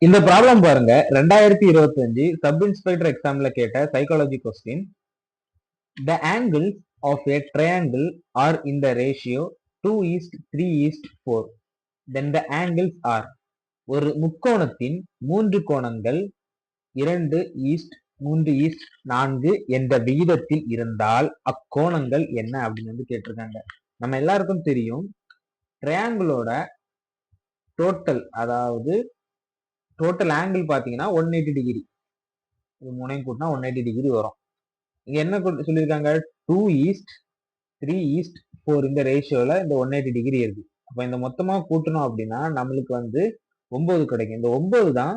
இந்த ப்ராப்ளம் பாருங்க 2025 sub inspector எக்ஸாம்ல கேட்ட psychology question. The angles of a triangle are in the ratio 2:3:4. Then the angles are. ஒரு முக்கோணத்தின் 3 கோணங்கள் 2:3:4 என்ற விகிதத்தில் இருந்தால் அக்கோணங்கள் என்ன அப்படின்னு கேட்டிருக்காங்க. நம்ம எல்லாருக்கும் தெரியும் ட்ரையாங்கிளோட டோட்டல், அதாவது டோட்டல் ஆங்கிள் பாத்தீங்கன்னா 180 டிகிரி. இது முனையும் கூட்டினா 180 டிகிரி வரும். இங்க என்ன சொல்லியிருக்காங்க, 2:3:4 இந்த ரேஷியோல இந்த 180 டிகிரி இருக்கு. அப்ப இந்த மொத்தமா கூட்டணும் அப்படின்னா நம்மளுக்கு 9 கிடைக்கும். இந்த 9 தான்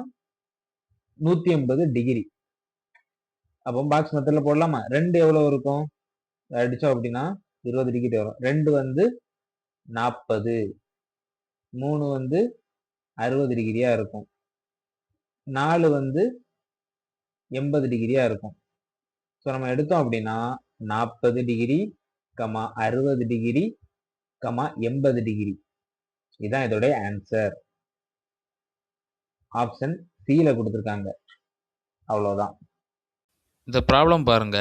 180 டிகிரி. அப்போ பாக்ஸ் மெத்தட்ல போடலாமா? 2 எவ்வளவு இருக்கும், அடிச்சோம் அப்படின்னா 20 டிகிரி வரும். 2 40, 3 60 டிகிரியா இருக்கும், 4 80 டிகிரியா இருக்கும். ஸோ நம்ம எடுத்தோம் அப்படின்னா 40 டிகிரி, 60 டிகிரி, 80 டிகிரி. இதுதான் இதோட ஆன்சர். ஆப்ஷன் சில கொடுத்துருக்காங்க. அவ்வளவுதான். இந்த ப்ராப்ளம் பாருங்க.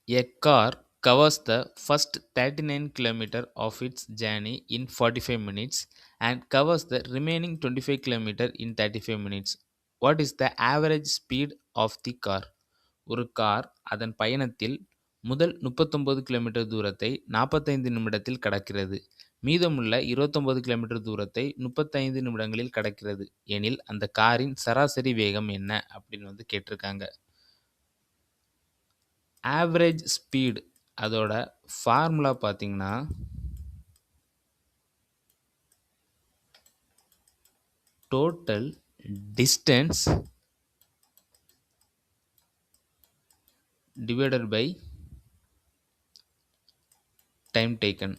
A car covers the first 39 km of its journey in 45 minutes and covers the remaining 25 km in 35 minutes. What is the average speed of the car? ஒரு car அதன் பயணத்தில் முதல் 39 கிலோமீட்டர் தூரத்தை 45 நிமிடத்தில் கடக்கிறது. மீதமுள்ள 29 கிலோமீட்டர் தூரத்தை 35 நிமிடங்களில் கடக்கிறது எனில் அந்த காரின் சராசரி வேகம் என்ன அப்படின்னு கேட்டிருக்காங்க. ஆவரேஜ் ஸ்பீடு அதோட ஃபார்முலா பார்த்தீங்கன்னா total distance divided by time taken.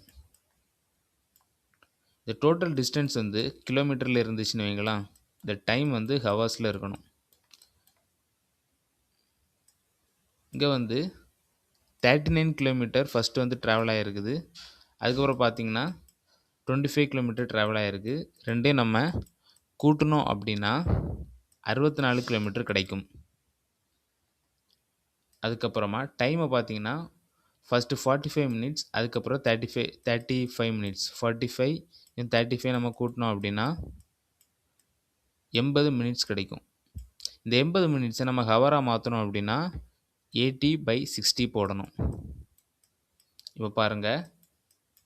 இந்த டோட்டல் டிஸ்டன்ஸ் கிலோமீட்டரில் இருந்துச்சுன்னு வைங்களா, இந்த டைம் ஹவர்ஸில் இருக்கணும். இங்கே 39 கிலோமீட்டர் ஃபஸ்ட்டு ட்ராவல் ஆகிருக்குது. அதுக்கப்புறம் பார்த்தீங்கன்னா 25 கிலோமீட்டர் ட்ராவல் ஆகிருக்கு. ரெண்டையும் நம்ம கூட்டணும் அப்படின்னா 64 கிலோமீட்டர் கிடைக்கும். அதுக்கப்புறமா டைமை பார்த்தீங்கன்னா ஃபஸ்ட்டு 45 மினிட்ஸ், அதுக்கப்புறம் 35 மினிட்ஸ். 45 35 நம்ம கூட்டினோம் அப்படின்னா 80 மினிட்ஸ் கிடைக்கும். இந்த 80 மினிட்ஸை நம்ம ஹவராக மாற்றணும் அப்படின்னா 80/60 போடணும். இப்போ பாருங்கள்,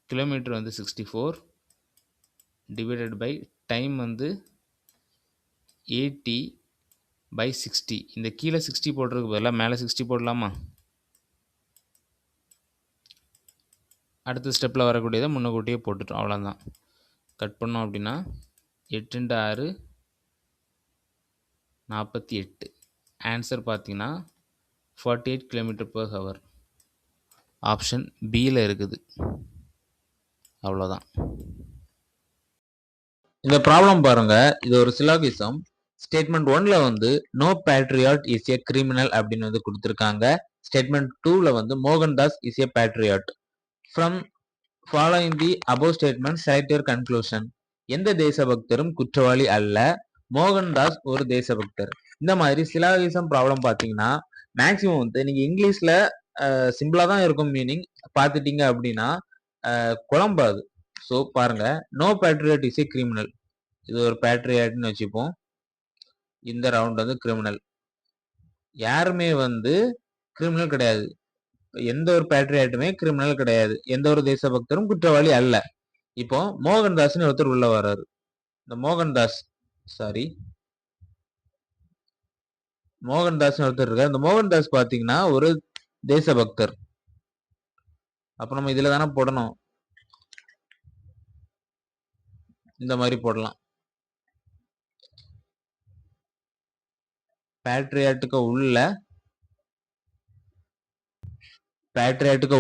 கிலோமீட்டர் 64 டிவைடட் பை டைம் 80/60. இந்த கீழே 60 போடுறதுக்கு பதிலாக மேலே 60 போடலாமா? அடுத்த ஸ்டெப்பில் வரக்கூடியதை முன்னக்கூட்டியே போட்டுட்டோம், அவ்வளோதான். கட் பண்ணோம் அப்படின்னா 8 × 6 48. ஆன்சர் பார்த்தீங்கன்னா 48 km/h. ஆப்ஷன் பியில் இருக்குது. அவ்வளோதான். இந்த ப்ராப்ளம் பாருங்க, இது ஒரு சிலாகிசம். ஸ்டேட்மெண்ட் 1ல no patriot is a criminal அப்படின்னு கொடுத்துருக்காங்க. ஸ்டேட்மெண்ட் 2ல Mohandas is a patriot. From following the above statement select your conclusion. எந்த தேசபக்தரும் குற்றவாளி அல்ல, மோகன்தாஸ் ஒரு தேசபக்தர். இந்த மாதிரி சிலாகிசம் ப்ராப்ளம் பார்த்தீங்கன்னா மேக்சிமம் நீங்க இங்கிலீஷ்ல சிம்பிளா தான் இருக்கும் மீனிங். பார்த்துட்டீங்க அப்படின்னா குழம்பாது. ஸோ பாருங்க, no patriot is a criminal. இது ஒரு பேட்ரியாட்னு வச்சுப்போம். இந்த ரவுண்ட் கிரிமினல். யாருமே கிரிமினல் கிடையாது. எந்த ஒரு பேட்ரியாட்டுமே கிரிமினல் கிடையாது. எந்த ஒரு தேசபக்தரும் குற்றவாளி அல்ல. இப்போ மோகன்தாஸ்னு ஒருத்தர் உள்ள வர்றாரு. இந்த மோகன்தாஸ் ஒருத்தர் இருக்கார். இந்த மோகன்தாஸ் பாத்தீங்கன்னா ஒரு தேசபக்தர். அப்ப நம்ம இதுல தானே போடணும், இந்த மாதிரி போடலாம். பேட்ரியாட்டுக்கு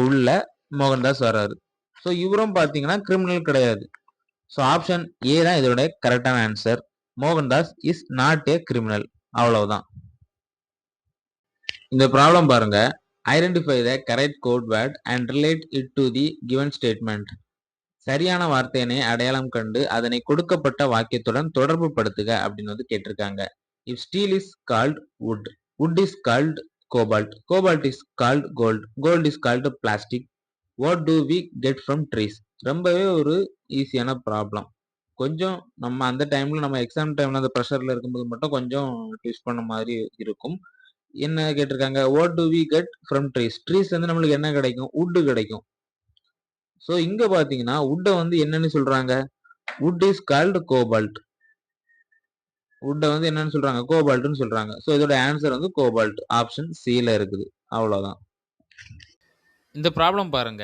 உள்ள மோகன்தாஸ் வர்றாரு. ஸோ இவரும் பாத்தீங்கன்னா கிரிமினல் கிடையாது. ஸோ ஆப்ஷன் ஏ தான் இதோட கரெக்டான answer. Mohandas is not a criminal. அவ்வளவுதான். இந்த ப்ராப்ளம் பாருங்க. Identify the correct code word and relate it to the given statement. சரியான வார்த்தையினை அடையாளம் கண்டு அதனை கொடுக்கப்பட்ட வாக்கியத்துடன் தொடர்பு படுத்துக அப்படின்னு கேட்டிருக்காங்க. If steel is called wood, wood is called cobalt, cobalt is called gold, gold is called plastic. What do we get from trees? ரொம்பவே ஒரு ஈஸியான ப்ராப்ளம். கொஞ்சம் நம்ம அந்த டைம்ல நம்ம எக்ஸாம் டைம்ல அந்த ப்ரெஷர்ல இருக்கும்போது மட்டும் கொஞ்சம் ட்விஸ்ட் பண்ண மாதிரி இருக்கும். என்ன கேட்டிருக்காங்க? What do we get from trees? Trees வந்து நம்மளுக்கு என்ன கிடைக்கும்? வுட் கிடைக்கும். ஸோ இங்க பாத்தீங்கன்னா வுட்டை வந்து என்னன்னு சொல்றாங்க? Wood is called cobalt. வுட்டை வந்து என்னன்னு சொல்றாங்க? கோபால்ட்னு சொல்றாங்க. ஸோ இதோட ஆன்சர் வந்து கோபால்ட். ஆப்ஷன் சில இருக்குது. அவ்வளவுதான். இந்த ப்ராப்ளம் பாருங்க.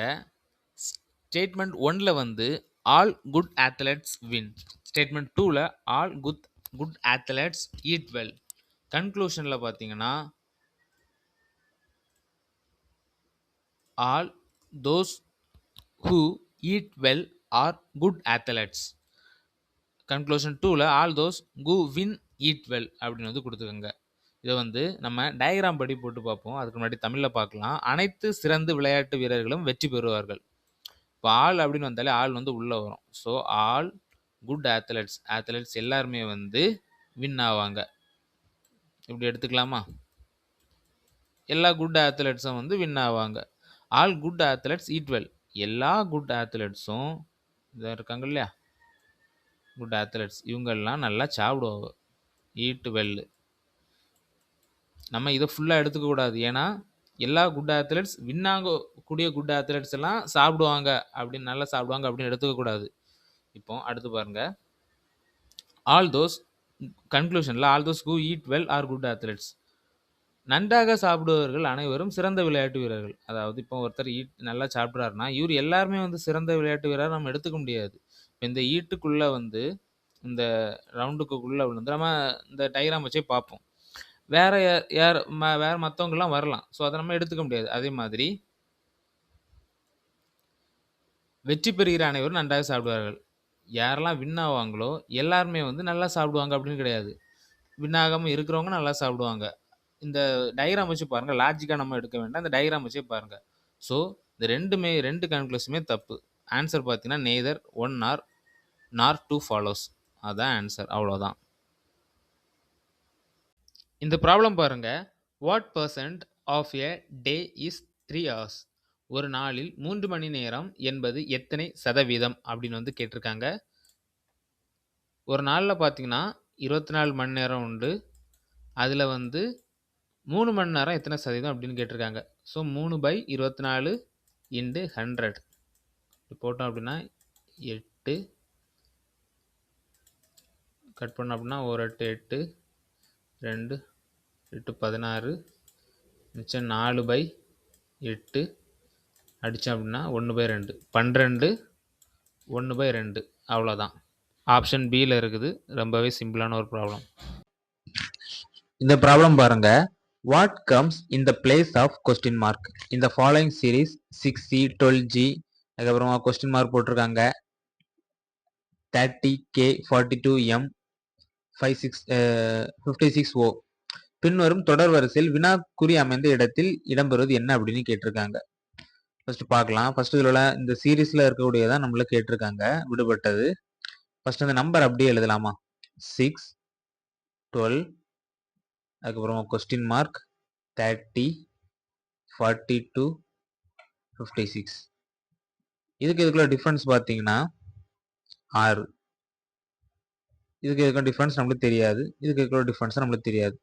ஸ்டேட்மெண்ட் 1ல வந்து all good athletes win. Statement 2ல all good athletes eat well. கன்க்ளூஷனில் பார்த்தீங்கன்னா all those who eat well are good athletes. Conclusion 2ல all those who win eat well அப்படின்னு வந்து கொடுத்துக்கோங்க. இதை வந்து நம்ம டயக்ராம் படி போட்டு பார்ப்போம். அதுக்கு முன்னாடி தமிழில் பார்க்கலாம். அனைத்து சிறந்த விளையாட்டு வீரர்களும் வெற்றி பெறுவார்கள். இப்போ ஆல் அப்படின்னு வந்தாலே ஆல் வந்து உள்ளே வரும். ஸோ ஆல் குட் athletes எல்லாருமே வந்து வின் ஆவாங்க. இப்படி எடுத்துக்கலாமா? எல்லா குட் athletesம் வந்து வின் ஆவாங்க. All good athletes eat well. எல்லா குட் athletesம் இதாக இருக்காங்க இல்லையா, குட் athletes இவங்கெல்லாம் நல்லா சாப்பிடுவாங்க. Eat well. நம்ம இதை ஃபுல்லாக எடுத்துக்கக்கூடாது. ஏன்னா எல்லா குட் athletes வின் ஆகக்கூடிய குட் athletes எல்லாம் சாப்பிடுவாங்க அப்படின்னு, நல்லா சாப்பிடுவாங்க அப்படின்னு எடுத்துக்கக்கூடாது. இப்போ அடுத்து பாருங்க. ஆல் தோஸ் கன்க்ளூஷனில் all those who eat well are good athletes. நன்றாக சாப்பிடுபவர்கள் அனைவரும் சிறந்த விளையாட்டு வீரர்கள். அதாவது இப்போ ஒருத்தர் நல்லா சாப்பிட்றாருன்னா இவர் எல்லாருமே வந்து சிறந்த விளையாட்டு வீரர் நம்ம எடுத்துக்க முடியாது. இப்போ இந்த ஈட்டுக்குள்ளே வந்து இந்த ரவுண்டுக்குள்ளே வந்து நம்ம இந்த டயக்ராம் வச்சே பார்ப்போம். வேற யார் வேற மற்றவங்கலாம் வரலாம். ஸோ அதை நம்ம எடுத்துக்க முடியாது. அதே மாதிரி வெற்றி பெறுகிற அனைவரும் நன்றாக சாப்பிடுவார்கள். யாரெல்லாம் வின் ஆவாங்களோ எல்லாருமே வந்து நல்லா சாப்பிடுவாங்க அப்படின்னு கிடையாது. வின் ஆகாமல் இருக்கிறவங்க நல்லா சாப்பிடுவாங்க. இந்த டயக்ராம் வச்சு பாருங்க. லாஜிக்காக நம்ம எடுக்க வேண்டாம். இந்த டயக்ராம் வச்சே பாருங்க. ஸோ இந்த ரெண்டு கன்க்ளூஷனுமே தப்பு. ஆன்சர் பார்த்தீங்கன்னா neither one or nor two follows. அதான் ஆன்சர். அவ்வளோதான். இந்த ப்ராப்ளம் பாருங்க. What percent of a day is 3 hours? ஒரு நாளில் 3 மணி நேரம் என்பது எத்தனை சதவீதம் அப்படின்னு வந்து கேட்டிருக்காங்க. ஒரு நாளில் பார்த்தீங்கன்னா 24 மணி நேரம் உண்டு. அதில் வந்து 3 மணி நேரம் எத்தனை சதவீதம் அப்படின்னு கேட்டிருக்காங்க. ஸோ 3/24 × 100 போட்டோம் அப்படின்னா 8 கட் பண்ணோம் அப்படின்னா 1/8 2 8 16 மிச்சம் 4/8 அடித்தோம் அப்படின்னா 1/2 12 1/2 அவ்வளோதான். ஆப்ஷன் பியில் இருக்குது. ரொம்பவே சிம்பிளான ஒரு ப்ராப்ளம். இந்த ப்ராப்ளம் பாருங்க. What comes in the place of question mark in the following series 6C 12G அதுக்கப்புறமா question mark போட்டிருக்காங்க 30K 42M 56O. பின்வரும் தொடர் வரிசையில் வினாக்குறி அமைந்த இடத்தில் இடம்பெறுவது என்ன அப்படின்னு கேட்டிருக்காங்க. ஃபர்ஸ்ட் பார்க்கலாம். ஃபர்ஸ்ட் இதுல இந்த சீரீஸ்ல இருக்கக்கூடியதான் நம்மள கேட்டிருக்காங்க விடுபட்டது. ஃபர்ஸ்ட் அந்த நம்பர் அப்படியே எழுதலாமா? 6 12 அதுக்கப்புறமா கொஸ்டின் மார்க் 30 42 56. இதுக்குள்ள டிஃபரன்ஸ் பார்த்தீங்கன்னா 6. இதுக்கு டிஃபரன்ஸ் நம்மளுக்கு தெரியாது. இதுக்குள்ள டிஃபரன்ஸ் நம்மளுக்கு தெரியாது.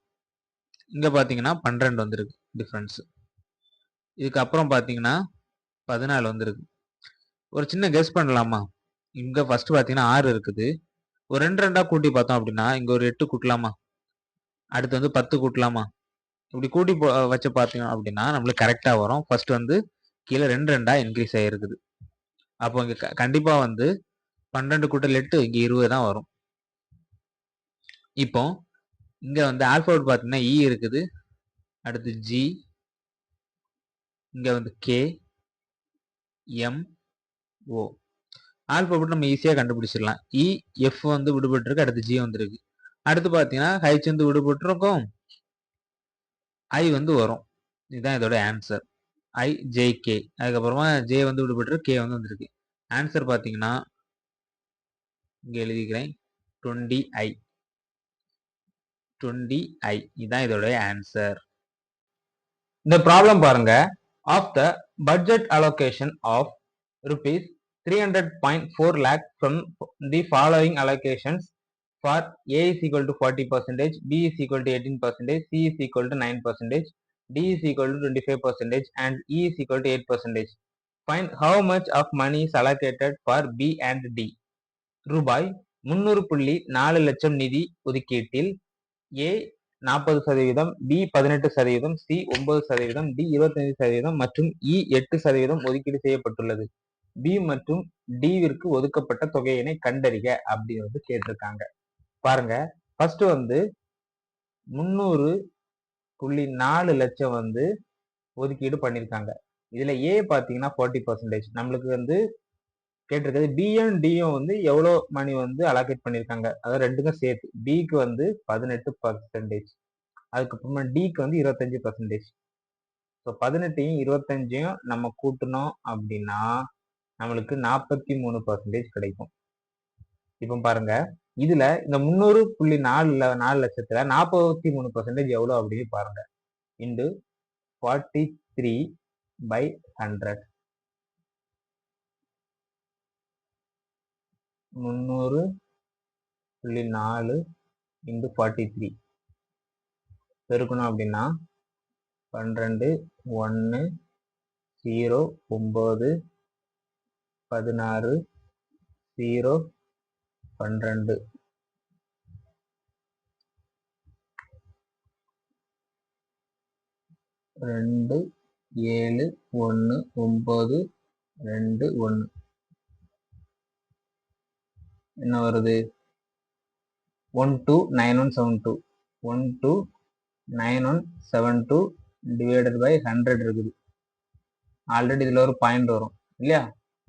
இங்க பார்த்தீங்கன்னா 12 வந்திருக்கு டிஃபரன்ஸ். இதுக்கு அப்புறம் பார்த்தீங்கன்னா 14 வந்திருக்கு. ஒரு சின்ன கெஸ் பண்ணலாமா? இங்க ஃபர்ஸ்ட் பார்த்தீங்கன்னா 6 இருக்குது. ஒரு 2 கூட்டி பார்த்தோம் அப்படின்னா இங்க ஒரு 8 கூட்டலாமா? அடுத்து வந்து 10 கூட்டலாமா? இப்படி கூட்டி வச்சு பார்த்தீங்க அப்படின்னா நம்மளுக்கு கரெக்டா வரும். ஃபர்ஸ்ட் வந்து கீழே 2 இன்க்ரீஸ் ஆகிருக்குது. அப்போ இங்க கண்டிப்பா வந்து 12 கூட்டல் 8 இங்க 20 தான் வரும். இப்போ இங்க வந்து ஆல்பாபெட் பார்த்தீங்கன்னா இ இருக்குது, அடுத்து ஜி, இங்க வந்து கே, எம், ஓ. ஆல்பாபெட் நம்ம ஈஸியா கண்டுபிடிச்சிடலாம். இ, எஃப் வந்து விடுபட்டு இருக்கு, அடுத்து ஜி வந்திருக்கு. அடுத்து பார்த்தீங்கன்னா ஹைச் வந்து விடுபட்டு இருக்கும், ஐ வந்து வரும். இதுதான் இதோட ஆன்சர். ஐ, ஜே, கே. அதுக்கப்புறமா ஜே வந்து விடுபட்டு கே வந்து வந்திருக்கு. ஆன்சர் பார்த்தீங்கன்னா இங்க எழுதிக்கிறேன் 20I 20i. இதுதான் இதோடைய ஆன்சர். இந்த ப்ராப்ளம் பாருங்க. Of the budget allocation of rupees 300.4 lakh from the following allocations for A is equal to 40%, B is equal to 18%, C is equal to 9%, D is equal to 25%, and E is equal to 8%. Find how much of money is allocated for B and D. ரூபாய் 300.4 லட்சம் நிதி ஒதுக்கீட்டில் A 40%, B 18%, C 9%, D 25% மற்றும் E 8% ஒதுக்கீடு செய்யப்பட்டுள்ளது. B மற்றும் D விற்கு ஒதுக்கப்பட்ட தொகையினை கண்டறிக அப்படின்னு வந்து கேட்டிருக்காங்க. பாருங்க, ஃபர்ஸ்ட் வந்து 300.4 லட்சம் வந்து ஒதுக்கீடு பண்ணிருக்காங்க. இதுல A பாத்தீங்கன்னா 40%. நம்மளுக்கு வந்து கேட்டிருக்கிறது பியும் டியும் வந்து எவ்வளவு மணி வந்து அலோகேட் பண்ணிருக்காங்க, அதாவது ரெண்டுக்கும் சேர்த்து. பிக்கு வந்து 18%, அதுக்கப்புறமா டிக்கு வந்து 25%. ஸோ 18யும் 25யும் நம்ம கூட்டணும் அப்படின்னா நம்மளுக்கு 43% கிடைக்கும். இப்போ பாருங்க, இதுல இந்த 300.4 லட்சத்துல 43% எவ்வளவு அப்படின்னு பாருங்க. இன்டு 43/100. 300.4 இன்டு 43 பெருக்கணும் அப்படின்னா 12, 1, 0, 9, 16, 0, 12. 2, 7, 1, 9, 2, 1 என்ன வருது? 129172. 129172 டிவைடட் பை 100 இருக்குது. ஆல்ரெடி இதுல ஒரு பாயிண்ட் வரும் இல்லையா?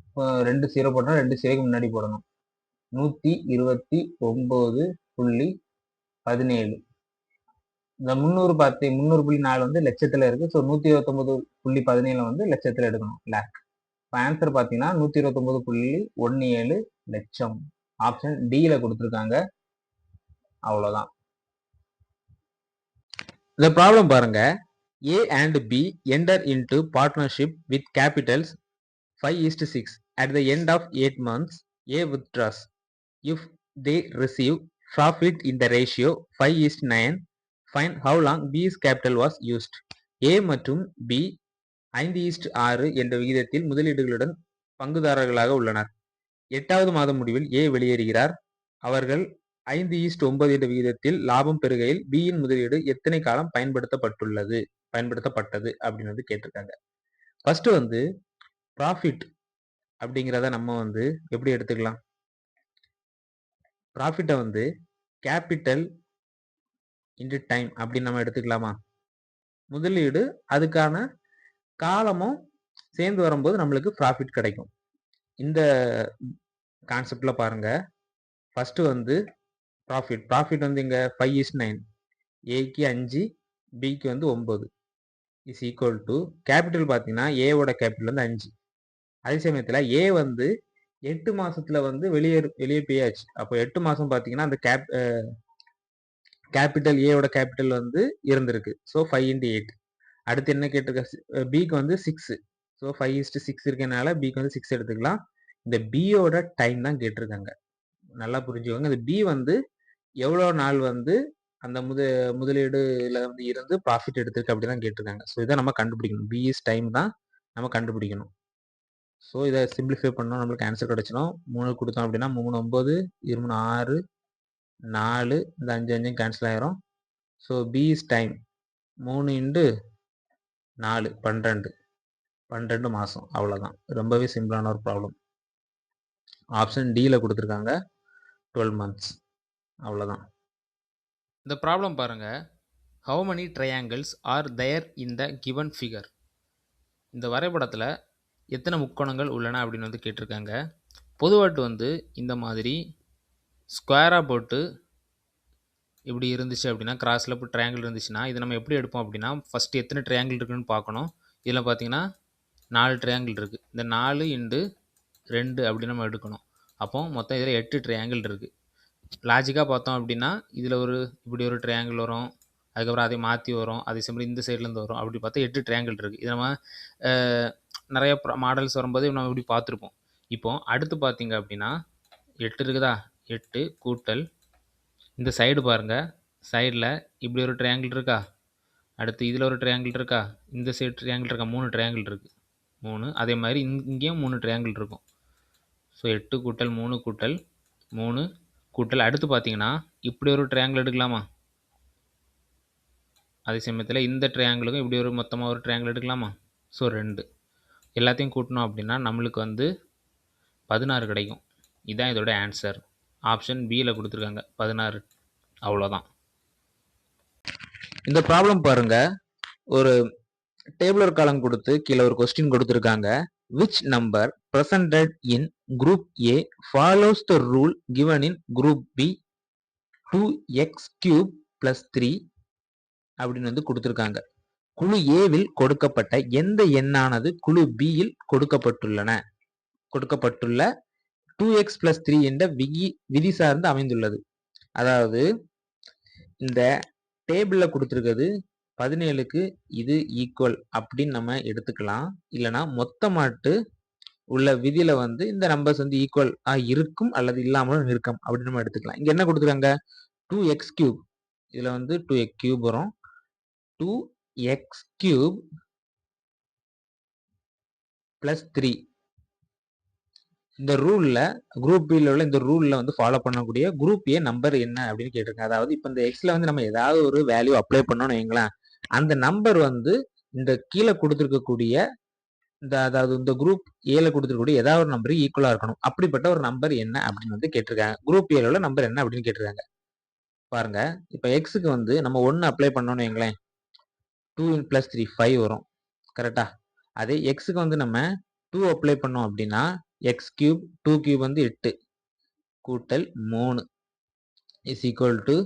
இப்போ 2 0 போட்டோம், 2 0க்கு முன்னாடி போடணும். 129.17. இந்த 300.4 வந்து லட்சத்துல இருக்கு. ஸோ 129.17 வந்து லட்சத்துல எடுக்கணும், லேக். இப்போ ஆன்சர் பார்த்தீங்கன்னா 129.17 லட்சம். ஆப்ஷன் டில கொடுத்துருக்காங்க. அவ்வளவுதான். இந்த ப்ராப்ளம் பாருங்க. A and B enter into partnership with capitals 5:6. At the end of 8 months, A withdraws. If they receive profit in the ratio 5:9, find how long B's capital was used. A மற்றும் B 5:6 என்ற விகிதத்தில் முதலீடுகளுடன் பங்குதாரர்களாக உள்ளனர். 8வது மாத முடிவில் A வெளியேறுகிறார். அவர்கள் 5:9 என்ற விகிதத்தில் லாபம் பெறுகையில் B யின் முதலீடு எத்தனை காலம் பயன்படுத்தப்பட்டது அப்படின்னு வந்து கேட்டிருக்காங்க. ஃபர்ஸ்ட் வந்து ப்ராஃபிட் அப்படிங்கிறத நம்ம வந்து எப்படி எடுத்துக்கலாம்? ப்ராஃபிட்டை வந்து கேபிட்டல் இன்டு டைம் அப்படின்னு நம்ம எடுத்துக்கலாமா? முதலீடு அதுக்கான காலமும் சேர்ந்து வரும்போது நம்மளுக்கு ப்ராஃபிட் கிடைக்கும். இந்த கான்செப்ட்ல பாருங்க, ஃபர்ஸ்ட் வந்து ப்ராஃபிட் வந்து இங்க 5:9, ஏக்கு 5, பிக்கு வந்து 9 இஸ் ஈக்குவல் டு கேபிட்டல் பார்த்தீங்கன்னா ஏவோட கேபிட்டல் வந்து 5. அதே சமயத்தில் ஏ வந்து 8 மாசத்துல வந்து வெளியே போயாச்சு. அப்போ 8 மாசம் பார்த்தீங்கன்னா அந்த கேபிட்டல் ஏவோட கேபிட்டல் வந்து இருந்திருக்கு. ஸோ 5 × 8. அடுத்து என்ன கேட்டிருக்க? பிக்கு வந்து 6. ஸோ 5:6 இருக்கனால பிக்கு வந்து 6 எடுத்துக்கலாம். இந்த பியோட டைம் தான் கேட்டிருக்காங்க. நல்லா புரிஞ்சுக்கோங்க. இந்த பி வந்து எவ்வளோ நாள் வந்து அந்த முதலீடுல வந்து இருந்து ப்ராஃபிட் எடுத்திருக்கு அப்படி தான் கேட்டிருக்காங்க. ஸோ இதை நம்ம கண்டுபிடிக்கணும். பி இஸ் டைம் தான் நம்ம கண்டுபிடிக்கணும். ஸோ இதை சிம்பிளிஃபை பண்ணோம், நம்மளுக்கு ஆன்சர் கிடைச்சிடும். 3 கொடுத்தோம் அப்படின்னா 3 9, 2 6, 4, இந்த 5 5 கேன்சல் ஆயிரும். ஸோ பி இஸ் டைம் 3 × 4 12 மாதம். அவ்வளோதான். ரொம்பவே சிம்பிளான ஒரு ப்ராப்ளம். ஆப்ஷன் டியில் கொடுத்துருக்காங்க 12 months. அவ்வளோதான். இந்த ப்ராப்ளம் பாருங்க. How many triangles are there in the given figure? இந்த வரைபடத்தில் எத்தனை முக்கோணங்கள் உள்ளன அப்படின்னு வந்து கேட்டிருக்காங்க. பொதுவாட்டு வந்து இந்த மாதிரி ஸ்கொயராக போட்டு இப்படி இருந்துச்சு அப்படின்னா, கிராஸில் இப்போ ட்ரையாங்கிள் இருந்துச்சுன்னா இதை நம்ம எப்படி எடுப்போம் அப்படின்னா, ஃபஸ்ட்டு எத்தனை ட்ரையாங்கிள் இருக்குன்னு பார்க்கணும். இதில் பார்த்தீங்கன்னா 4 ட்ரையாங்கிள் இருக்குது. இந்த 4 × 2 அப்படி நம்ம எடுக்கணும். அப்போ மொத்தம் இதில் 8 ட்ரையாங்கிள் இருக்குது. லாஜிக்காக பார்த்தோம் அப்படின்னா இதில் இப்படி ஒரு ட்ரையாங்கிள் வரும், அதுக்கப்புறம் அதை மாற்றி வரும், அதே சமயம் இந்த சைட்லேருந்து வரும், அப்படி பார்த்தா 8 ட்ரையாங்கிள் இருக்குது. இது நம்ம நிறைய மாடல்ஸ் வரும்போது நம்ம இப்படி பார்த்துருப்போம். இப்போ அடுத்து பார்த்தீங்க அப்படின்னா 8 இருக்குதா, 8 கூட்டல் இந்த சைடு பாருங்கள், சைடில் இப்படி ஒரு ட்ரையாங்கிள் இருக்கா, அடுத்து இதில் ஒரு ட்ரையாங்கிள் இருக்கா, இந்த சைடு ட்ரையாங்கிள் இருக்கா, 3 ட்ரையாங்கிள் இருக்குது, 3. அதே மாதிரி இங்கேயும் 3 ட்ரையாங்கிள் இருக்கும். ஸோ 8 கூட்டல் 3 கூட்டல் 3 கூட்டல் அடுத்து பார்த்தீங்கன்னா இப்படி ஒரு ட்ரையாங்கிள் எடுக்கலாமா, அதே சமயத்தில் இந்த ட்ரையாங்கிளுக்கும் இப்படி ஒரு மொத்தமாக ஒரு ட்ரையாங்கிள் எடுக்கலாமா. ஸோ 2 எல்லாத்தையும் கூட்டணும் அப்படின்னா நம்மளுக்கு 16 கிடைக்கும். இதுதான் இதோட ஆன்சர். ஆப்ஷன் பியில் கொடுத்துருக்காங்க 16. அவ்வளோதான். இந்த ப்ராப்ளம் பாருங்க, ஒரு டேபிளர் காலம் கொடுத்து கீழே ஒரு கொஸ்டின் கொடுத்துருக்காங்க. which number presented in group A follows the rule given in group B 2x cube plus 3 அப்படின்னு கொடுத்துருக்காங்க. குழு ஏவில் கொடுக்கப்பட்ட எந்த எண்ணானது குழு பியில் கொடுக்கப்பட்டுள்ள 2x plus 3 என்ற விதி சார்ந்து அமைந்துள்ளது. அதாவது இந்த டேபிள்ல கொடுத்துருக்கிறது 17க்கு இது ஈக்குவல் அப்படின்னு நம்ம எடுத்துக்கலாம். இல்லைன்னா மொத்தமாட்டு உள்ள விதியில இந்த நம்பர்ஸ் ஈக்குவல் இருக்கும் அல்லது இல்லாமலும் இருக்கும் அப்படின்னு நம்ம எடுத்துக்கலாம். இங்க என்ன கொடுத்துருக்காங்க, 2x கியூப், இதுல 2x கியூப் வரும், 2x கியூப் பிளஸ் 3. இந்த ரூல்ல குரூப் பில உள்ள இந்த ரூல்ல ஃபாலோ பண்ணக்கூடிய குரூப் ஏ நம்பர் என்ன அப்படின்னு கேட்டிருக்காங்க. அதாவது இப்போ இந்த எக்ஸ்ல நம்ம ஏதாவது ஒரு வேல்யூ அப்ளை பண்ணோம்னு வைங்களேன், அந்த நம்பர் இந்த கீழே கொடுத்துருக்கக்கூடிய அதாவது இந்த குரூப் ஏல கொடுத்துருக்கக்கூடிய ஏதாவது ஒரு நம்பர் ஈக்குவலா இருக்கணும். அப்படிப்பட்ட ஒரு நம்பர் என்ன அப்படின்னு கேட்டிருக்காங்க. குரூப் ஏல உள்ள நம்பர் என்ன அப்படின்னு கேட்டிருக்காங்க. பாருங்க, இப்போ எக்ஸுக்கு நம்ம 1 அப்ளை பண்ணோம்னு வைங்களேன், 2 + 3 5 வரும். கரெக்டா? அதே எக்ஸுக்கு நம்ம 2 அப்ளை பண்ணோம் அப்படின்னா எக்ஸ் கியூப் 2 கியூப் 8 கூட்டல் 3 இஸ் ஈக்குவல் டு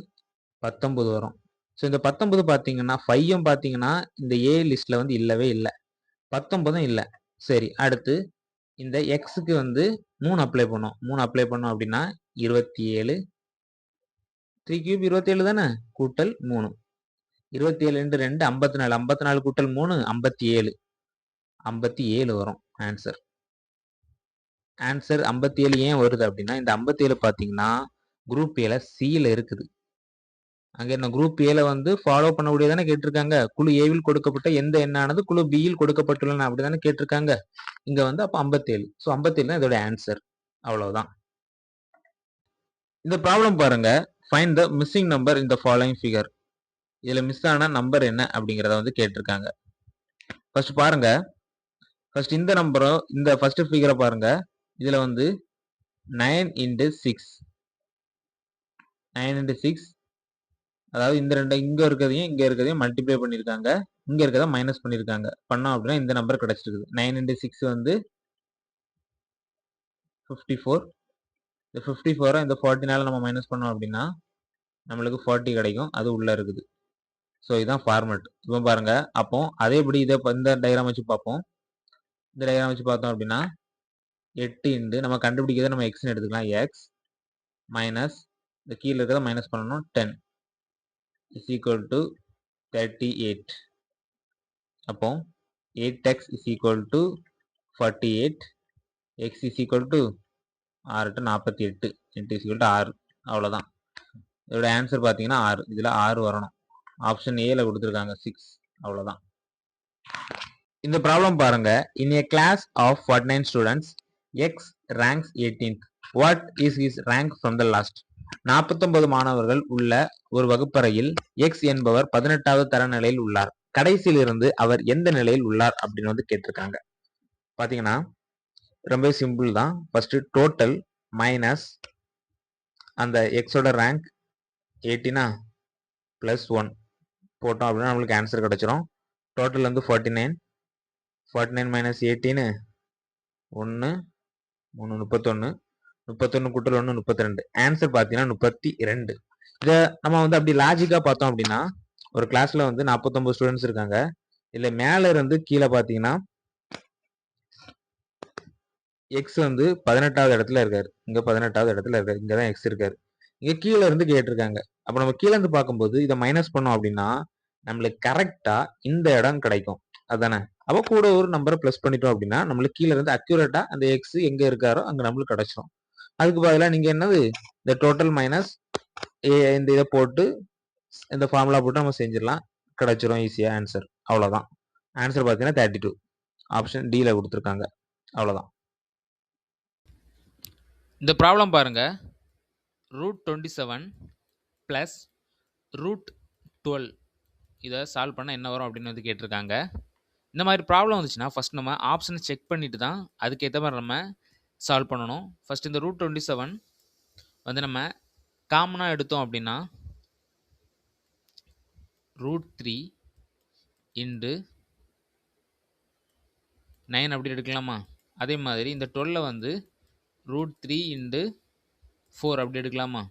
19 வரும். ஸோ இந்த 19 பார்த்தீங்கன்னா 5ம் பார்த்தீங்கன்னா இந்த ஏ லிஸ்ட்ல இல்லவே இல்லை, 19ம் இல்லை. சரி, அடுத்து இந்த எக்ஸுக்கு 3 அப்ளை பண்ணோம். 3 அப்ளை பண்ணோம் அப்படின்னா 27, 3 கியூப் 27 தானே, கூட்டல் 3, 27 × 2 54, 54 கூட்டல் 3 57, 57 வரும் ஆன்சர். ஆன்சர் 57 ஏன் வருது அப்படின்னா இந்த 57 பார்த்தீங்கன்னா குரூப் ஏல சியில் இருக்குது. அங்க என்ன குரூப் ஏல ஃபாலோ பண்ணக்கூடியதானே கேட்டிருக்காங்க. குழு ஏவில் கொடுக்கப்பட்ட எந்த எண்ணானது குழு பியில் கொடுக்கப்பட்டுள்ளன அப்படிதானே கேட்டிருக்காங்க. இங்க அப்ப 57. ஸோ 57 தான் இதோட ஆன்சர். அவ்வளவுதான். இந்த ப்ராப்ளம் பாருங்க, find the missing number in the following figure. இதுல மிஸ் ஆன நம்பர் என்ன அப்படிங்கறத கேட்டிருக்காங்க. ஃபர்ஸ்ட் பாருங்க, ஃபர்ஸ்ட் இந்த நம்பரும் இந்த ஃபர்ஸ்ட் ஃபிகரை பாருங்க. இதுல 9 × 6, 9 × 6, அதாவது இந்த ரெண்டு இங்க இருக்கிறதையும் மல்டிப்ளை பண்ணிருக்காங்க, இங்க இருக்கிறத மைனஸ் பண்ணிருக்காங்க. பண்ணோம் அப்படின்னா இந்த நம்பர் கிடைச்சிருக்குது. 9 × 6 54. இந்த 54 இந்த 14 நம்ம மைனஸ் பண்ணோம் அப்படின்னா நம்மளுக்கு 40 கிடைக்கும். அது உள்ள இருக்குது. ஸோ இதுதான் ஃபார்மட். இப்போ பாருங்க, அப்போ அதேபடி இந்த டயக்ராம் வச்சு பார்ப்போம். இந்த டயக்ராம் வச்சு பார்த்தோம் அப்படின்னா 8 நம்ம கண்டுபிடிக்கிறத நம்ம எக்ஸ்ன்னு எடுத்துக்கலாம். எக்ஸ் மைனஸ் இந்த கீழே இருக்கிறத மைனஸ் பண்ணணும் 10 இஸ் ஈக்குவல் டு 38. அப்போ 8x is equal to 48, X is equal to 6 × 48, int is equal to 6. அவ்வளோதான். இதோட ஆன்சர் பார்த்தீங்கன்னா 6. இதில் 6 வரணும். ஆப்ஷன் ஏல கொடுத்துருக்காங்க 6. அவ்வளோதான். இந்த ப்ராப்ளம் பாருங்க, in a class of 49 students X ranks 18th. What is his rank from the last? 49 மாணவர்கள் உள்ள ஒரு வகுப்பறையில் எக்ஸ் என்பவர் 18வது தரநிலையில் உள்ளார். கடைசியிலிருந்து அவர் எந்த நிலையில் உள்ளார் அப்படின்னு கேட்டிருக்காங்க. பாத்தீங்கன்னா ரொம்ப சிம்பிள் தான். ஃபர்ஸ்ட் டோட்டல் மைனஸ் அந்த எக்ஸோட ரேங்க் 18 பிளஸ் 1 போட்டோம் அப்படின்னா நம்மளுக்கு ஆன்சர் கிடைச்சிரும். டோட்டல் 49, 49 மைனஸ் 18 1 3 31, 31 கூட்டல் 1 32. ஆன்சர் பார்த்தீங்கன்னா 32. இதை நம்ம அப்படி லாஜிக்கா பார்த்தோம் அப்படின்னா ஒரு கிளாஸ்ல 49 ஸ்டூடெண்ட்ஸ் இருக்காங்க. இல்ல மேல இருந்து கீழே பார்த்தீங்கன்னா எக்ஸ் 18வது இடத்துல இருக்காரு. இங்க 18வது இடத்துல இருக்காரு. இங்கதான் எக்ஸ் இருக்காரு. இங்க கீழ இருந்து கேட்டிருக்காங்க. அப்ப நம்ம கீழ இருந்து பார்க்கும்போது இத மைனஸ் பண்ணோம் அப்படின்னா, நம்மளுக்கு கரெக்ட்டா இந்த இடம் கிடைக்கும். அதானே? அப்ப கூட ஒரு நம்பர பிளஸ் பண்ணிட்டோம் அப்படின்னா, நம்மளுக்கு கீழ இருந்து அக்யூரேட்டா அந்த எக்ஸ் எங்க இருக்காரோ அங்க நம்மளுக்கு கிடைச்சிரும். அதுக்கு பதிலா நீங்க என்னது இந்த டோட்டல் மைனஸ் இந்த இத போட்டு இந்த ஃபார்முலா போட்டு நம்ம செஞ்சிடலாம். கிடைச்சிரும் ஈஸியா ஆன்சர். அவ்வளோதான். ஆன்சர் பார்த்தீங்கன்னா 32. ஆப்ஷன் டில குடுத்துருக்காங்க. அவ்வளோதான். இந்த ப்ராப்ளம் பாருங்க. √27 ப்ளஸ் √12 இதை சால்வ் பண்ணால் என்ன வரும் அப்படின்னு வந்து கேட்டிருக்காங்க. இந்த மாதிரி ப்ராப்ளம் வந்துச்சுன்னா ஃபஸ்ட் நம்ம ஆப்ஷனை செக் பண்ணிட்டு தான் அதுக்கேற்ற மாதிரி நம்ம சால்வ் பண்ணணும். ஃபஸ்ட் இந்த √27 வந்து நம்ம காமனாக எடுத்தோம் அப்படின்னா √3 இன்டு 9 அப்படி எடுக்கலாமா? அதே மாதிரி இந்த 12 வந்து √3 இன்டு 4 அப்படி எடுக்கலாமா?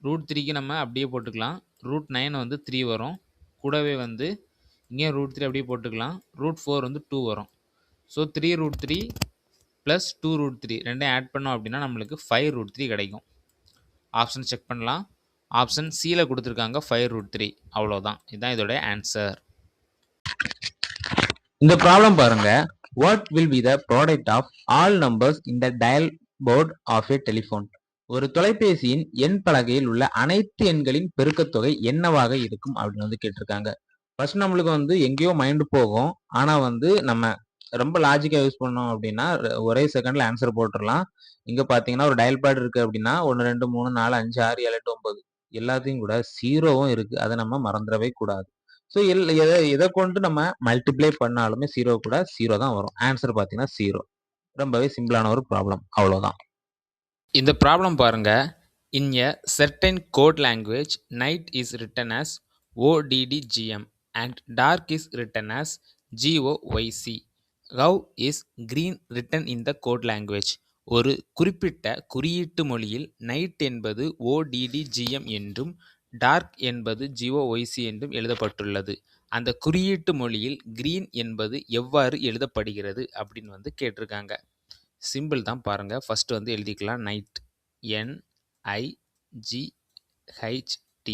√3க்கு நம்ம அப்படியே போட்டுக்கலாம். √9 வந்து 3 வரும். கூடவே வந்து இங்கேயும் √3 அப்படியே போட்டுக்கலாம். √4 வந்து 2 வரும். ஸோ 3√3 ப்ளஸ் 2√3 ரெண்டையும் ஆட் பண்ணோம் அப்படின்னா நம்மளுக்கு 5√3 கிடைக்கும். ஆப்ஷன் செக் பண்ணலாம். ஆப்ஷன் சியில் கொடுத்துருக்காங்க 5√3. அவ்வளோதான். இதுதான் இதோட ஆன்சர். இந்த ப்ராப்ளம் பாருங்க. What will be the product of all numbers in the dial board of a telephone? ஒரு தொலைபேசியின் எண் பலகையில் உள்ள அனைத்து எண்களின் பெருக்கத்தொகை என்னவாக இருக்கும் அப்படின்னு வந்து கேட்டிருக்காங்க. ஃபர்ஸ்ட் நம்மளுக்கு வந்து எங்கேயோ மைண்ட் போகும். ஆனா வந்து நம்ம ரொம்ப லாஜிக்கா யூஸ் பண்ணோம் அப்படின்னா ஒரே செகண்ட்ல ஆன்சர் போட்டுடலாம். இங்க பாத்தீங்கன்னா ஒரு டயல் பேட் இருக்கு அப்படின்னா 1 2 3 4 5 6 7 8 9 எல்லாத்தையும் கூட ஜீரோவும் இருக்கு. அதை நம்ம மறந்துடவே கூடாது. ஸோ எதை கொண்டு நம்ம மல்டிப்ளை பண்ணாலுமே ஜீரோ கூட ஜீரோ தான் வரும். ஆன்சர் பார்த்தீங்கன்னா ஜீரோ. ரொம்பவே சிம்பிளான ஒரு ப்ராப்ளம். அவ்வளோதான். இந்த ப்ராப்ளம் பாருங்க. In a certain code language night is written as ODDGM and dark is written as GOYC. How is green written in the code language? ஒரு குறிப்பிட்ட குறியீட்டு மொழியில் நைட் என்பது ODDGM என்றும் டார்க் என்பது GOYC என்றும் எழுதப்பட்டுள்ளது. அந்த குறியீட்டு மொழியில் கிரீன் என்பது எவ்வாறு எழுதப்படுகிறது அப்படின்னு வந்து கேட்டிருக்காங்க. சிம்பிள் தான் பாருங்க. ஃபர்ஸ்ட் வந்து எழுதிக்கலாம். Night NIGHT.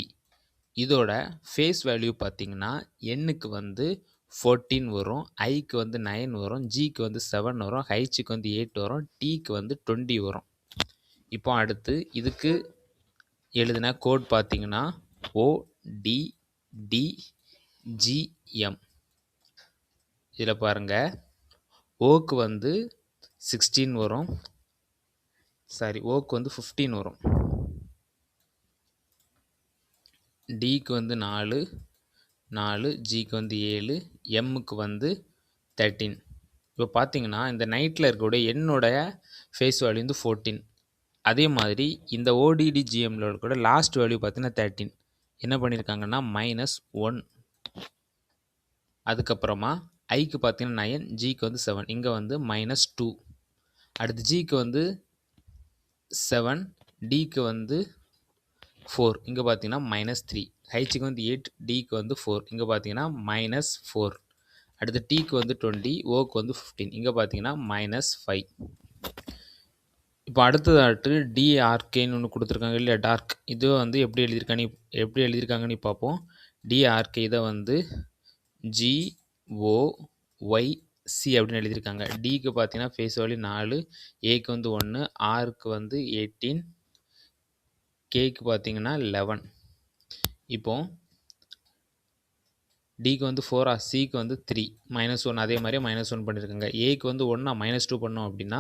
இதோட ஃபேஸ் வேல்யூ பார்த்தீங்கன்னா எண்ணுக்கு வந்து 14 வரும், ஐக்கு வந்து 9 வரும், ஜிக்கு வந்து 7 வரும், ஹைச்சுக்கு வந்து 8 வரும், டீக்கு வந்து 20 வரும். இப்போ அடுத்து இதுக்கு எழுதின கோட் பார்த்தீங்கன்னா ODDGM. இதில் பாருங்க, ஓக்கு வந்து 16 வரும், ஓக்கு வந்து 15 வரும், டிக்கு வந்து 4, ஜிக்கு வந்து 7, எம்முக்கு வந்து 13. இப்போ பார்த்தீங்கன்னா இந்த நைட்டில் இருக்கக்கூடிய என்னுடைய ஃபேஸ் வேல்யூ வந்து 14. அதே மாதிரி இந்த ODDGMல கூட லாஸ்ட் வேல்யூ பார்த்தீங்கன்னா 13. என்ன பண்ணியிருக்காங்கன்னா -1. அதுக்கப்புறமா ஐக்கு பார்த்தீங்கன்னா 9, ஜிக்கு வந்து 7, இங்கே வந்து -2. அடுத்து ஜிக்கு வந்து 7, டிக்கு வந்து 4, இங்கே பார்த்தீங்கன்னா -3. ஹைச்சுக்கு வந்து 8, டிக்கு வந்து 4, இங்கே பார்த்தீங்கன்னா -4. அடுத்து டீக்கு வந்து 20, ஓக்கு வந்து 15, இங்கே பார்த்தீங்கன்னா -5. இப்போ அடுத்ததாட்டு டிஆர்கேன்னு ஒன்று கொடுத்துருக்காங்க இல்லையா, டார்க். இது வந்து எப்படி எழுதியிருக்காங்கன்னு பார்ப்போம். டிஆர்கே இதை வந்து GOYC அப்படின்னு எழுதியிருக்காங்க. டிக்கு பார்த்தீங்கன்னா ஃபேஸ் வேல்யூ 4, ஏக்கு வந்து 1, ஆருக்கு வந்து 18, கேக்கு பார்த்தீங்கன்னா 11. இப்போ டிக்கு வந்து 4, சிக்கு வந்து 3, -1. அதே மாதிரியே -1 பண்ணியிருக்காங்க. ஏக்கு வந்து 1, -2 பண்ணோம் அப்படின்னா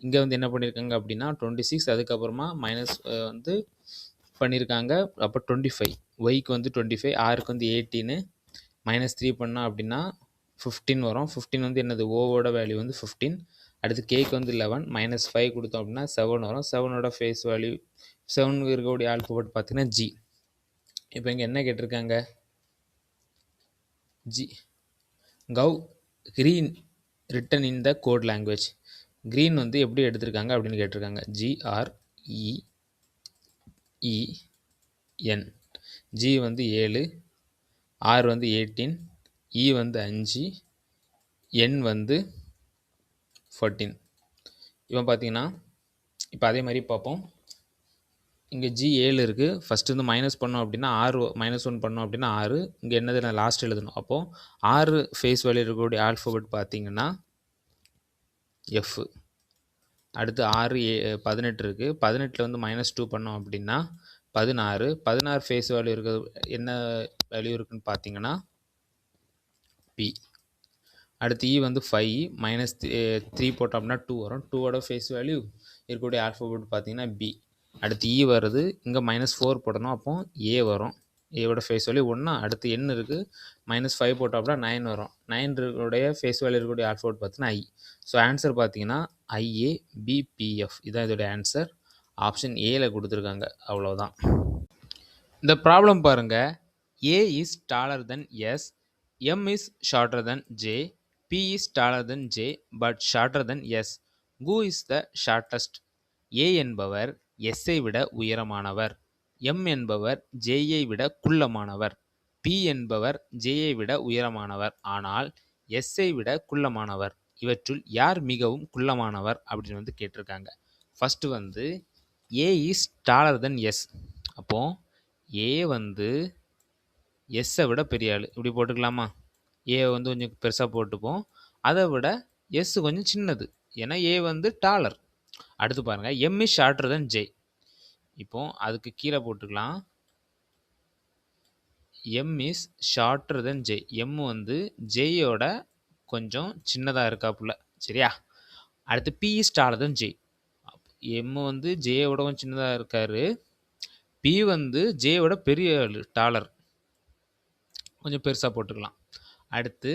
இங்கே வந்து என்ன பண்ணியிருக்காங்க அப்படின்னா 26, அதுக்கப்புறமா மைனஸ் வந்து பண்ணியிருக்காங்க, அப்போ 25. ஒய்க்கு வந்து 25, ஆருக்கு வந்து 18, -3 பண்ணோம் அப்படின்னா 15 வரும். 15 வந்து என்னது, ஓவோட வேல்யூ வந்து 15. அடுத்து கேக்கு வந்து 11, -5 கொடுத்தோம் அப்படின்னா 7 வரும். 7ஓட ஃபேஸ் வேல்யூ 7 இருக்கக்கூடிய ஆல்ஃபபெட் பார்த்தீங்கன்னா ஜி. இப்போ இங்கே என்ன கேட்டிருக்காங்க, G cow green written in the code language. Green வந்து எப்படி எடுத்திருக்காங்க அப்படின்னு கேட்டிருக்காங்க. GREEN. ஜி வந்து 7, ஆர் வந்து 18, இ வந்து 5, என் வந்து 14. இப்போ பார்த்தீங்கன்னா இப்போ அதே மாதிரி பார்ப்போம். இங்கே ஜி 7 இருக்குது. ஃபஸ்ட்டு வந்து மைனஸ் பண்ணோம் அப்படின்னா 6 -1 பண்ணோம் அப்படின்னா 6. இங்கே என்னது நான் லாஸ்ட் எழுதணும். அப்போது 6 ஃபேஸ் வேல்யூ இருக்கக்கூடிய ஆல்ஃபபெட் பார்த்தீங்கன்னா எஃப். அடுத்து 6 18 இருக்குது. 18ல் வந்து -2 பண்ணோம் அப்படின்னா 16. 16 ஃபேஸ் வேல்யூ இருக்கிறது என்ன வேல்யூ இருக்குன்னு பார்த்தீங்கன்னா பி. அடுத்து இ வந்து 5 -3 போட்டோம்னா 2 வரும். 2ஓட ஃபேஸ் வேல்யூ இருக்கக்கூடிய ஆல்ஃபபெட் பார்த்தீங்கன்னா பி. அடுத்து இ வருது, இங்கே -4 போடணும், அப்போ ஏ வரும். ஏவோட ஃபேஸ் வேல்யூ 1. அடுத்து என் இருக்குது, -5 போட்டோம்னா 9 வரும். 9 ஃபேஸ் வேல்யூ இருக்கக்கூடிய ஆல்ஃபபெட் பார்த்தீங்கன்னா ஐ. ஸோ ஆன்சர் பார்த்தீங்கன்னா ஐஏ பிபிஎஃப். இதான் இதோடைய ஆன்சர். ஆப்ஷன் ஏல கொடுத்துருக்காங்க. அவ்வளோதான். இந்த ப்ராப்ளம் பாருங்க. A is dollar than S, M is shorter than J, P is dollar than J but shorter than S. Who is the shortest? A என்பவர் எஸ்ஸை விட உயரமானவர், எம் என்பவர் ஜேயை விட குள்ளமானவர், பி என்பவர் ஜேயை விட உயரமானவர் ஆனால் எஸ்ஸை விட குள்ளமானவர். இவற்றுள் யார் மிகவும் குள்ளமானவர் அப்படின்னு வந்து கேட்டிருக்காங்க. ஃபர்ஸ்ட் வந்து ஏ இஸ் டாலர் தென் எஸ். அப்போ ஏ வந்து எஸ்ஸை விட பெரிய ஆள், இப்படி போட்டுக்கலாமா? ஏ வந்து கொஞ்சம் பெருசாக போட்டுப்போம், அதை விட எஸ் கொஞ்சம் சின்னது, ஏன்னா ஏ வந்து டாலர். அடுத்து பாருங்க, M is shorter than J. இப்போ அதுக்கு கீழே போட்டுக்கலாம், M is shorter than J. M வந்து ஜேயோட கொஞ்சம் சின்னதாக இருக்காப்புல, சரியா? அடுத்து P is dollar than J. M வந்து ஜேயோட கொஞ்சம் சின்னதாக இருக்காரு, பி வந்து ஜேயோட பெரிய டாலர், கொஞ்சம் பெருசாக போட்டுக்கலாம். அடுத்து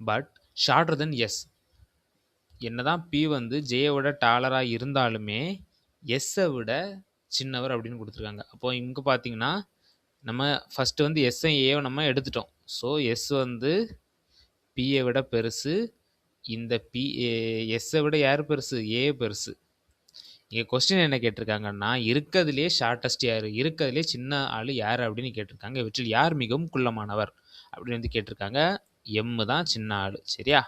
பட் ஷார்ட்டர் தென் எஸ். என்னதான் பி வந்து ஜேயோட டாலராக இருந்தாலுமே எஸ்ஸை விட சின்னவர் அப்படின்னு கொடுத்துருக்காங்க. அப்போ இங்கே பார்த்தீங்கன்னா நம்ம ஃபஸ்ட்டு வந்து எஸ்ஸை ஏவை நம்ம எடுத்துட்டோம். ஸோ எஸ் வந்து பியை விட பெருசு. இந்த பி எஸ்ஸை விட யார் பெருசு? ஏ பெருசு. இங்கே கொஸ்டின் என்ன கேட்டிருக்காங்கன்னா, இருக்கிறதுலே ஷார்ட்டஸ்ட் யார், இருக்கிறதுலே சின்ன ஆள் யார் அப்படின்னு கேட்டிருக்காங்க. இவற்றில் யார் மிகவும் குள்ளமானவர் அப்படின்னு வந்து கேட்டிருக்காங்க. எம் தான் சின்ன ஆள், சரியா?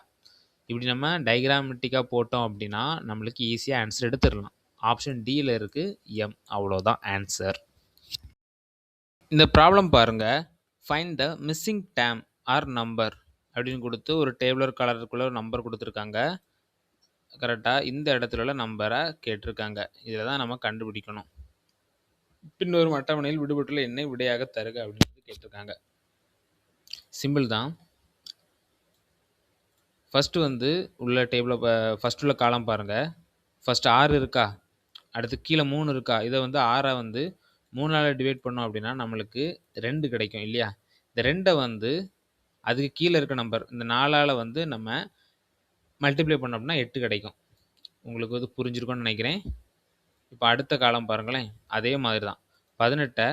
இப்படி நம்ம டைக்ராமெட்டிக்காக போட்டோம் அப்படின்னா நம்மளுக்கு ஈஸியாக ஆன்சர் எடுத்துடலாம். ஆப்ஷன் டியில் இருக்குது எம். அவ்வளோதான் ஆன்சர். இந்த ப்ராப்ளம் பாருங்க. Find the missing term or number அப்படின்னு கொடுத்து ஒரு டேபிளர் கலருக்குள்ள ஒரு நம்பர் கொடுத்துருக்காங்க. கரெக்டாக இந்த இடத்துல உள்ள நம்பரை கேட்டிருக்காங்க. இதில் தான் நம்ம கண்டுபிடிக்கணும். பின்வரும் அட்டவணையில் விடுபட்டுள்ள எண்ணை விடையாக தருக அப்படின்னு கேட்டிருக்காங்க. சிம்பிள் தான். ஃபஸ்ட்டு வந்து உள்ள டேபிளில் ஃபஸ்ட் உள்ள காலம் பாருங்கள். ஃபஸ்ட்டு 6 இருக்கா, அடுத்து கீழே 3 இருக்கா. இதை வந்து 6 வந்து 3ஆல் டிவைட் பண்ணோம் அப்படின்னா நம்மளுக்கு 2 கிடைக்கும் இல்லையா? இந்த 2 வந்து அதுக்கு கீழே இருக்க நம்பர் இந்த 4ஆல் வந்து நம்ம மல்டிப்ளை பண்ணோம் அப்படின்னா 8 கிடைக்கும். உங்களுக்கு வந்து புரிஞ்சிருக்கும்னு நினைக்கிறேன். இப்போ அடுத்த காலம் பாருங்களேன், அதே மாதிரி தான். 18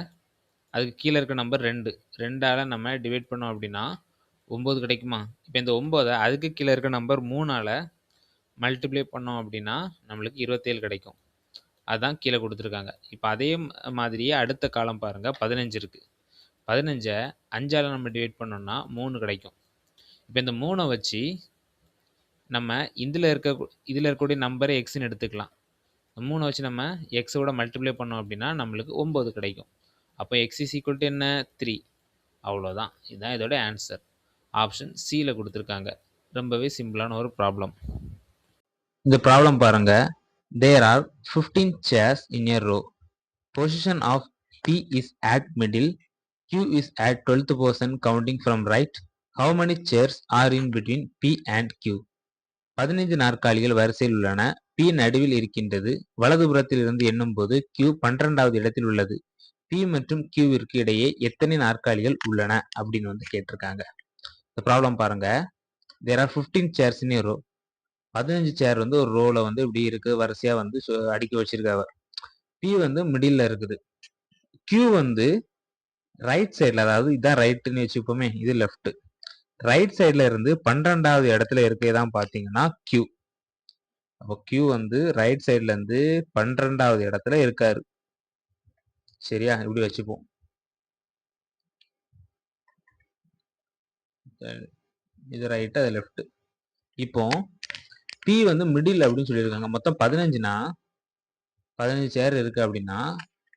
அதுக்கு கீழே இருக்க நம்பர் 2, 2ஆல் நம்ம டிவைட் பண்ணோம் அப்படின்னா 9 கிடைக்குமா? இப்போ இந்த 9 அதுக்கு கீழே இருக்க நம்பர் 3ஆல் மல்டிப்ளை பண்ணோம் அப்படின்னா நம்மளுக்கு 27 கிடைக்கும். அதுதான் கீழே கொடுத்துருக்காங்க. இப்போ அதே மாதிரியே அடுத்த காலம் பாருங்கள், 15 இருக்குது. 15 5ஆல் நம்ம டிவைட் பண்ணோம்னா 3 கிடைக்கும். இப்போ இந்த 3 வச்சு நம்ம இதில் இருக்கக்கூடிய நம்பரை எக்ஸ்ன்னு எடுத்துக்கலாம். 3 வச்சு நம்ம எக்ஸோட மல்டிப்ளை பண்ணோம் அப்படின்னா நம்மளுக்கு 9 கிடைக்கும். அப்போ எக்ஸ் இஸ் ஈக்குவல் டு என்ன? 3. அவ்வளோதான். இதுதான் இதோட ஆன்சர். ஆப்ஷன் சியில் கொடுத்துருக்காங்க. ரொம்பவே சிம்பிளான ஒரு ப்ராப்ளம். இந்த ப்ராப்ளம் பாருங்க. There are 15 chairs in a row. Position of P is at middle. Q is at 12th position counting from right. How many chairs are in between P and Q? 15 நாற்காலிகள் வரிசையில் உள்ளன. P நடுவில் இருக்கின்றது. வலதுபுறத்தில் இருந்து எண்ணும் போது Q 12வது இடத்தில் உள்ளது. P மற்றும் Qவிற்கு இடையே எத்தனை நாற்காலிகள் உள்ளன அப்படின்னு வந்து கேட்டிருக்காங்க. இந்த ப்ராப்ளம் பாருங்க. There are 15 chairs in a row. 15 சேர் வந்து ஒரு ரோல வந்து இப்படி இருக்கு, வரிசையா வந்து அடுக்கி வச்சிருக்காங்க. P வந்து மிடில் இருக்குது. Q வந்து ரைட் சைட்ல, அதாவது இதான் ரைட்னு வச்சுப்போமே, இது லெஃப்ட். ரைட் சைட்ல இருந்து 12வது இடத்துல இருக்கதான் பாத்தீங்கன்னா Q. அப்போ Q வந்து ரைட் சைட்ல இருந்து 12வது இடத்துல இருக்காரு, சரியா? இப்படி வச்சுப்போம். இது ரைட், அது லெஃப்ட். இப்போ P வந்து மிடில் அப்படின்னு சொல்லியிருக்காங்க. மொத்தம் 15னா 15 சேர் இருக்கு அப்படின்னா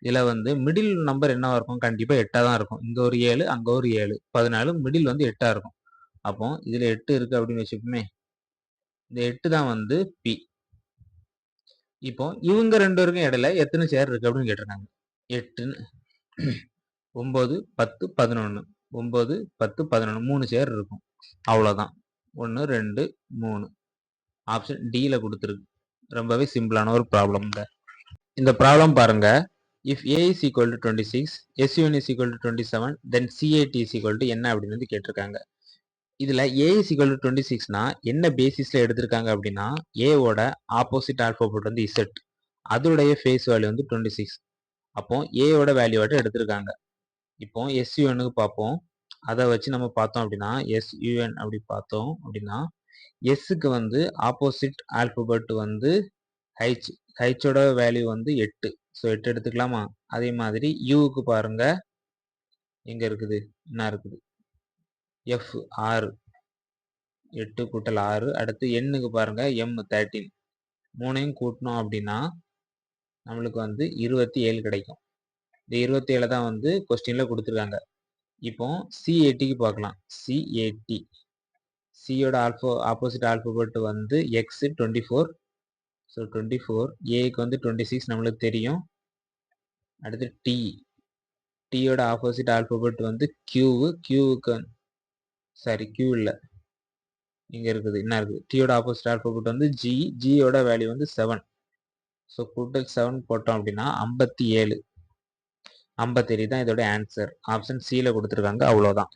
இதில் வந்து மிடில் நம்பர் என்னவா இருக்கும்? கண்டிப்பாக 8 தான் இருக்கும். இங்கே ஒரு 7, அங்கே ஒரு 7, 14, மிடில் வந்து 8 இருக்கும். அப்போ இதில் 8 இருக்குது அப்படின்னு வச்சுப்போமே. இந்த 8 தான் வந்து பி. இப்போ இவங்க 2 பேருக்கும் இடையில எத்தனை சேர் இருக்கு அப்படின்னு கேட்டிருக்காங்க. 8, 9, 10, 11. 9, 10, 11 3 சேர் இருக்கும். அவ்வளோதான். 1, 2, 3. ஆப்ஷன் டில கொடுத்துருக்கு. ரொம்பவே சிம்பிளான ஒரு ப்ராப்ளம். இந்த ப்ராப்ளம் பாருங்க. If a is equal to 26, s1 is equal to 27, then c8 is equal to என்ன அப்படின்னு வந்து கேட்டிருக்காங்க. இதுல a is equal to 26னா என்ன பேசிஸ்ல எடுத்திருக்காங்க அப்படின்னா a ஓட ஆப்போசிட் ஆல்பாபெட் வந்து z, அதோடைய ஃபேஸ் வேல்யூ வந்து 26. அப்போ a ஓட வேல்யூவாட்ட எடுத்திருக்காங்க. இப்போ sun பார்ப்போம். அதை வச்சு நம்ம பார்த்தோம் அப்படின்னா sun அப்படி பார்த்தோம் அப்படின்னா எஸ்ஸுக்கு வந்து ஆப்போசிட் ஆல்பபெட் வந்து ஹைச். ஹைச்சோட வேல்யூ வந்து 8. ஸோ 8 எடுத்துக்கலாமா? அதே மாதிரி யூவுக்கு பாருங்க எங்க இருக்குது, என்ன இருக்குது, எஃப் 6, 8 கூட்டல் 6. அடுத்து எண்ணுக்கு பாருங்க எம் 13. மூணையும் கூட்டணும் அப்படின்னா நம்மளுக்கு வந்து 27 கிடைக்கும். இந்த 27 தான் வந்து கொஸ்டின்ல கொடுத்துருக்காங்க. இப்போ C80க்கு பார்க்கலாம். C80, சியோட ஆப்போசிட் ஆல்பபெட் வந்து எக்ஸ் 24. ஸோ 24, ஏக்கு வந்து 26 நம்மளுக்கு தெரியும். அடுத்து டி, டியோட ஆப்போசிட் ஆல்பபெட் வந்து கியூவுக்கு சாரி கியூ இல்லை, இங்கே இருக்குது, என்ன இருக்குது, டியோட ஆப்போசிட் ஆல்பபெட் வந்து ஜி, ஜியோட வேல்யூ வந்து 7. ஸோ கூட்டல் 7 போட்டோம் அப்படின்னா 57. 57 தான் இதோட ஆன்சர். ஆப்ஷன் சியில் கொடுத்துருக்காங்க. அவ்வளோதான்.